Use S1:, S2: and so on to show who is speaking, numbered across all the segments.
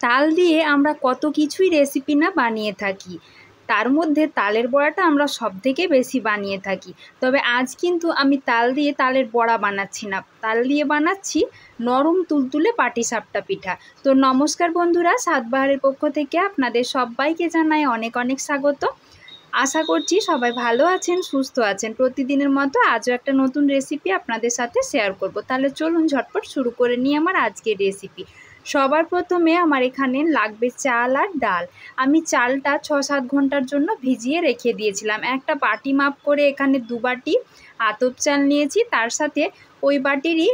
S1: তাল দিয়ে আমরা কত কিছুই রেসিপি না বানিয়ে থাকি, তার মধ্যে তালের বড়াটা আমরা সবথেকে বেশি বানিয়ে থাকি। তবে আজ কিন্তু আমি তাল দিয়ে তালের বড়া বানাচ্ছি না, তাল দিয়ে বানাচ্ছি নরম তুলতুলে পাটিসাপটা পিঠা। তো নমস্কার বন্ধুরা, স্বাদবাহারের পক্ষ থেকে আপনাদের সবাইকে জানাই অনেক অনেক স্বাগত। আশা করছি সবাই ভালো আছেন, সুস্থ আছেন। প্রতিদিনের মতো আজও একটা নতুন রেসিপি আপনাদের সাথে শেয়ার করব। তাহলে চলুন ঝটপট শুরু করে নিই আমার আজকের রেসিপি। সবার প্রথমে আমার এখানে লাগবে চাল আর ডাল। আমি চালটা 6-7 ঘন্টার জন্য ভিজিয়ে রেখে দিয়েছিলাম। একটা বাটি মাপ করে এখানে 2 বাটি আতপ চাল নিয়েছি, তার সাথে ওই বাটিরই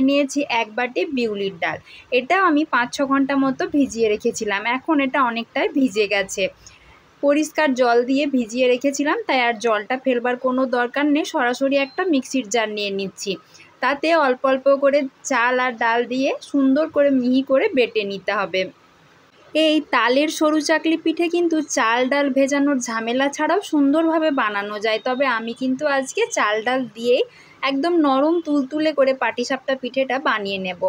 S1: নিয়েছি 1 বাটি বিউলির ডাল। এটাও আমি 5-6 ঘন্টা মতো ভিজিয়ে রেখেছিলাম। এখন এটা অনেকটাই ভিজে গেছে। পরিষ্কার জল দিয়ে ভিজিয়ে রেখেছিলাম, তাই আর জলটা ফেলবার কোনো দরকার নেই। সরাসরি একটা মিক্সির জার নিয়ে নিচ্ছি, তাতে অল্প অল্প করে চাল আর ডাল দিয়ে সুন্দর করে মিহি করে বেটে নিতে হবে। এই তালের সরু চাকলি পিঠে কিন্তু চাল ডাল ভেজানোর ঝামেলা ছাড়াও সুন্দরভাবে বানানো যায়। তবে আমি কিন্তু আজকে চাল ডাল দিয়েই একদম নরম তুলতুলে করে পাটিসাপটা পিঠেটা বানিয়ে নেব।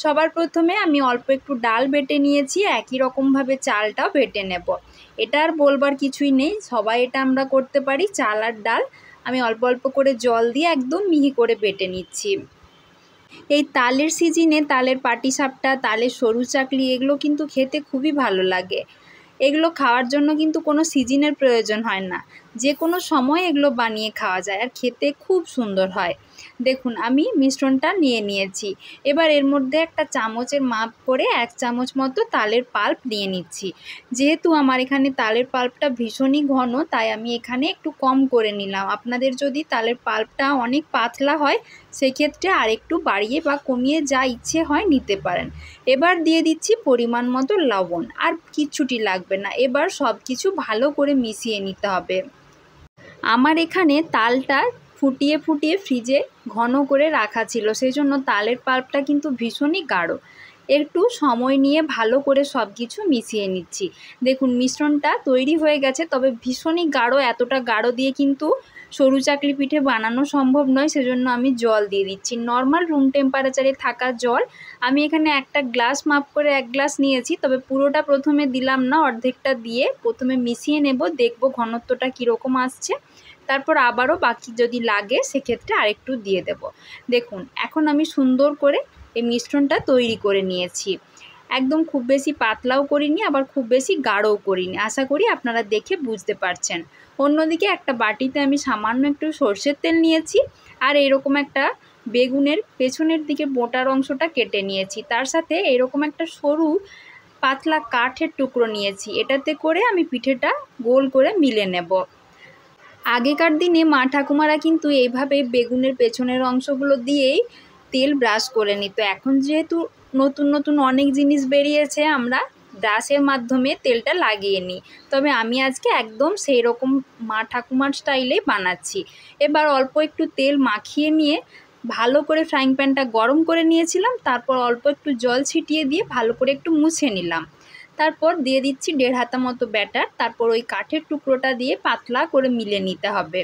S1: সবার প্রথমে আমি অল্প একটু ডাল বেটে নিয়েছি, একই রকমভাবে চালটাও বেটে নেব। এটা আর বলবার কিছুই নেই, সবাই এটা আমরা করতে পারি। চাল আর ডাল আমি অল্প অল্প করে জল দিয়ে একদম মিহি করে বেটে নিচ্ছি। এই তালের সিজনে তালের পাটিসাপটা, তালের সরু চাকলি এগুলো কিন্তু খেতে খুবই ভালো লাগে। এগুলো খাওয়ার জন্য কিন্তু কোনো সিজনের প্রয়োজন হয় না, যে কোনো সময় এগুলো বানিয়ে খাওয়া যায় আর খেতে খুব সুন্দর হয়। দেখুন আমি মিশ্রণটা নিয়ে নিয়েছি। এবার এর মধ্যে একটা চামচের মাপ করে 1 চামচ মতো তালের পাল্প নিয়ে নিচ্ছি। যেহেতু আমার এখানে তালের পাল্পটা ভীষণই ঘন, তাই আমি এখানে একটু কম করে নিলাম। আপনাদের যদি তালের পাল্পটা অনেক পাতলা হয় সেক্ষেত্রে আর একটু বাড়িয়ে বা কমিয়ে যা ইচ্ছে হয় নিতে পারেন। এবার দিয়ে দিচ্ছি পরিমাণ মতো লবণ, আর কিচ্ছুটি লাগবে না। এবার সব কিছু ভালো করে মিশিয়ে নিতে হবে। আমার এখানে তালটা ফুটিয়ে ফুটিয়ে ফ্রিজে ঘন করে রাখা ছিল, সেই জন্য তালের পাল্পটা কিন্তু ভীষণই গাঢ়। একটু সময় নিয়ে ভালো করে সব কিছু মিশিয়ে নিচ্ছি। দেখুন মিশ্রণটা তৈরি হয়ে গেছে, তবে ভীষণই গাঢ়। এতটা গাঢ় দিয়ে কিন্তু সরু চাকলি পিঠে বানানো সম্ভব নয়, সেজন্য আমি জল দিয়ে দিচ্ছি, নর্মাল রুম টেম্পারেচারে থাকা জল। আমি এখানে একটা গ্লাস মাপ করে 1 গ্লাস নিয়েছি, তবে পুরোটা প্রথমে দিলাম না, অর্ধেকটা দিয়ে প্রথমে মিশিয়ে নেব, দেখব ঘনত্বটা কীরকম আসছে। তারপর আবারও বাকি যদি লাগে সেক্ষেত্রে আরেকটু দিয়ে দেব। দেখুন এখন আমি সুন্দর করে এই মিশ্রণটা তৈরি করে নিয়েছি। একদম খুব বেশি পাতলাও করিনি, আবার খুব বেশি গাঢ়ও করিনি। আশা করি আপনারা দেখে বুঝতে পারছেন। অন্যদিকে একটা বাটিতে আমি সামান্য একটু সর্ষের তেল নিয়েছি, আর এরকম একটা বেগুনের পেছনের দিকে মোটার অংশটা কেটে নিয়েছি। তার সাথে এরকম একটা সরু পাতলা কাঠের টুকরো নিয়েছি, এটাতে করে আমি পিঠেটা গোল করে মিলে নেব। আগেকার দিনে মা ঠাকুমারা কিন্তু এইভাবে বেগুনের পেছনের অংশগুলো দিয়েই তেল ব্রাশ করে নিত। এখন যেহেতু নতুন নতুন অনেক জিনিস বেরিয়েছে, আমরা ব্রাশের মাধ্যমে তেলটা লাগিয়ে নিই। তবে আমি আজকে একদম সেই রকম মা ঠাকুমার স্টাইলে বানাচ্ছি। এবার অল্প একটু তেল মাখিয়ে নিয়ে ভালো করে ফ্রাইং প্যানটা গরম করে নিয়েছিলাম, তারপর অল্প একটু জল ছিটিয়ে দিয়ে ভালো করে একটু মুছে নিলাম। তারপর দিয়ে দিচ্ছি 1.5 হাতা মতো ব্যাটার। তারপর ওই কাঠের টুকরোটা দিয়ে পাতলা করে মিলে নিতে হবে।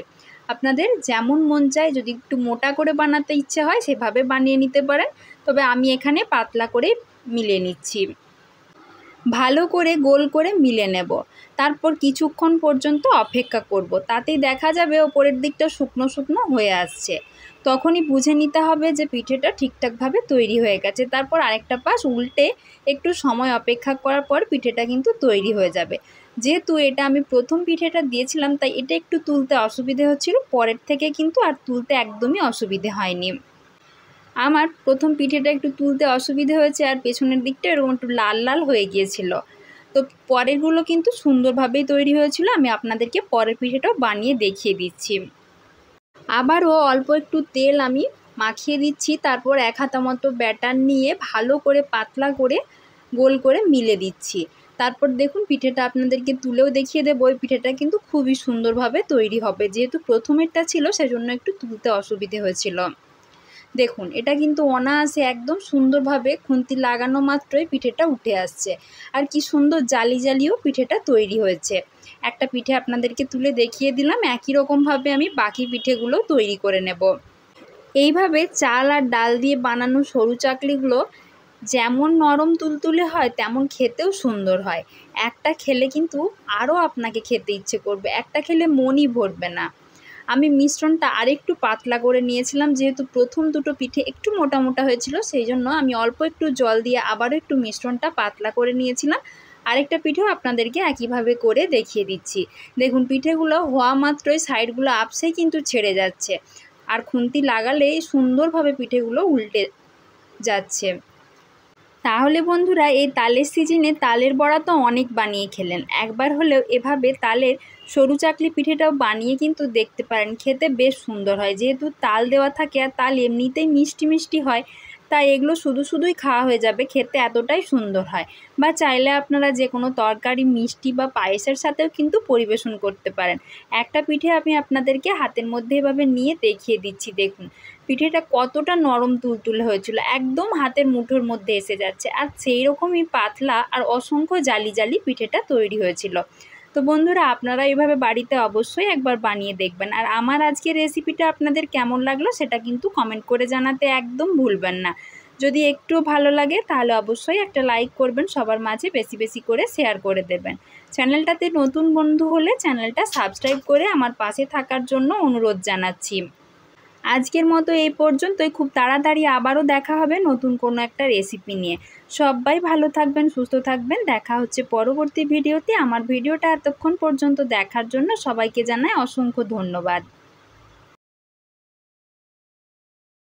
S1: আপনাদের যেমন মন চায়, যদি একটু মোটা করে বানাতে ইচ্ছে হয় সেভাবে বানিয়ে নিতে পারেন, তবে আমি এখানে পাতলা করে মিলে নিচ্ছি। ভালো করে গোল করে মিলে নেব। তারপর কিছুক্ষণ পর্যন্ত অপেক্ষা করব, তাতেই দেখা যাবে ওপরের দিকটা শুকনো শুকনো হয়ে আসছে। তখনই বুঝে নিতে হবে যে পিঠেটা ঠিকঠাকভাবে তৈরি হয়ে গেছে। তারপর আরেকটা পাশ উল্টে একটু সময় অপেক্ষা করার পর পিঠেটা কিন্তু তৈরি হয়ে যাবে। যেহেতু এটা আমি প্রথম পিঠেটা দিয়েছিলাম, তাই এটা একটু তুলতে অসুবিধে হচ্ছিল, পরের থেকে কিন্তু আর তুলতে একদমই অসুবিধে হয়নি। আমার প্রথম পিঠেটা একটু তুলতে অসুবিধে হয়েছে, আর পেছনের দিকটা এরকম একটু লাল লাল হয়ে গিয়েছিল। তো পরেরগুলো কিন্তু সুন্দরভাবেই তৈরি হয়েছিল। আমি আপনাদেরকে পরের পিঠেটাও বানিয়ে দেখিয়ে দিচ্ছি। আবারও অল্প একটু তেল আমি মাখিয়ে দিচ্ছি, তারপর 1 হাতা মতো ব্যাটার নিয়ে ভালো করে পাতলা করে গোল করে মিলে দিচ্ছি। তারপর দেখুন পিঠেটা আপনাদেরকে তুলেও দেখিয়ে দেবো। ওই পিঠেটা কিন্তু খুবই সুন্দরভাবে তৈরি হবে, যেহেতু প্রথমেরটা ছিল সেজন্য একটু তুলতে অসুবিধে হয়েছিল। দেখুন এটা কিন্তু অনায়াসে একদম সুন্দরভাবে খুন্তি লাগানো মাত্রই পিঠেটা উঠে আসছে, আর কি সুন্দর জালি জালিও পিঠেটা তৈরি হয়েছে। একটা পিঠে আপনাদেরকে তুলে দেখিয়ে দিলাম, একই রকমভাবে আমি বাকি পিঠেগুলো তৈরি করে নেব। এইভাবে চাল আর ডাল দিয়ে বানানো সরু চাকলিগুলো যেমন নরম তুলতুলে হয় তেমন খেতেও সুন্দর হয়। একটা খেলে কিন্তু আরও আপনাকে খেতে ইচ্ছে করবে, একটা খেলে মনই ভরবে না। আমি মিশ্রণটা আরেকটু পাতলা করে নিয়েছিলাম, যেহেতু প্রথম দুটো পিঠে একটু মোটা মোটা হয়েছিল, সেই জন্য আমি অল্প একটু জল দিয়ে আবারও একটু মিশ্রণটা পাতলা করে নিয়েছিলাম। আরেকটা পিঠেও আপনাদেরকে একইভাবে করে দেখিয়ে দিচ্ছি। দেখুন পিঠেগুলো হওয়া মাত্রই সাইডগুলো আপসেই কিন্তু ছেড়ে যাচ্ছে, আর খুন্তি লাগালেই সুন্দরভাবে পিঠেগুলো উল্টে যাচ্ছে। তাহলে বন্ধুরা, এই তালের সিজনে তালের বড়া তো অনেক বানিয়ে খেলেন, একবার হলেও এভাবে তালের সরু চাকলি পিঠেটাও বানিয়ে কিন্তু দেখতে পারেন। খেতে বেশ সুন্দর হয়, যেহেতু তাল দেওয়া থাকে আর তাল এমনিতেই মিষ্টি মিষ্টি হয়, তাই এগুলো শুধু শুধুই খাওয়া হয়ে যাবে, খেতে এতটাই সুন্দর হয়। বা চাইলে আপনারা যে কোনো তরকারি, মিষ্টি বা পায়েসের সাথেও কিন্তু পরিবেশন করতে পারেন। একটা পিঠে আমি আপনাদেরকে হাতের মধ্যে এভাবে নিয়ে দেখিয়ে দিচ্ছি। দেখুন পিঠেটা কতটা নরম তুলতুলে হয়েছিল, একদম হাতের মুঠোর মধ্যে এসে যাচ্ছে, আর সেই রকমই পাতলা আর অসংখ্য জালি জালি পিঠেটা তৈরি হয়েছিল। তো বন্ধুরা, আপনারা এইভাবে বাড়িতে অবশ্যই একবার বানিয়ে দেখবেন। আর আমার আজকের রেসিপিটা আপনাদের কেমন লাগলো সেটা কিন্তু কমেন্ট করে জানাতে একদম ভুলবেন না। যদি একটু ভালো লাগে তাহলে অবশ্যই একটা লাইক করবেন, সবার মাঝে বেশি বেশি করে শেয়ার করে দেবেন। চ্যানেলটাতে নতুন বন্ধু হলে চ্যানেলটা সাবস্ক্রাইব করে আমার পাশে থাকার জন্য অনুরোধ জানাচ্ছি। আজকের মতো এই পর্যন্তই। খুব তাড়াতাড়ি আবারও দেখা হবে নতুন কোনো একটা রেসিপি নিয়ে। সবাই ভালো থাকবেন, সুস্থ থাকবেন। দেখা হচ্ছে পরবর্তী ভিডিওতে। আমার ভিডিওটা এতক্ষণ পর্যন্ত দেখার জন্য সবাইকে জানাই অসংখ্য ধন্যবাদ।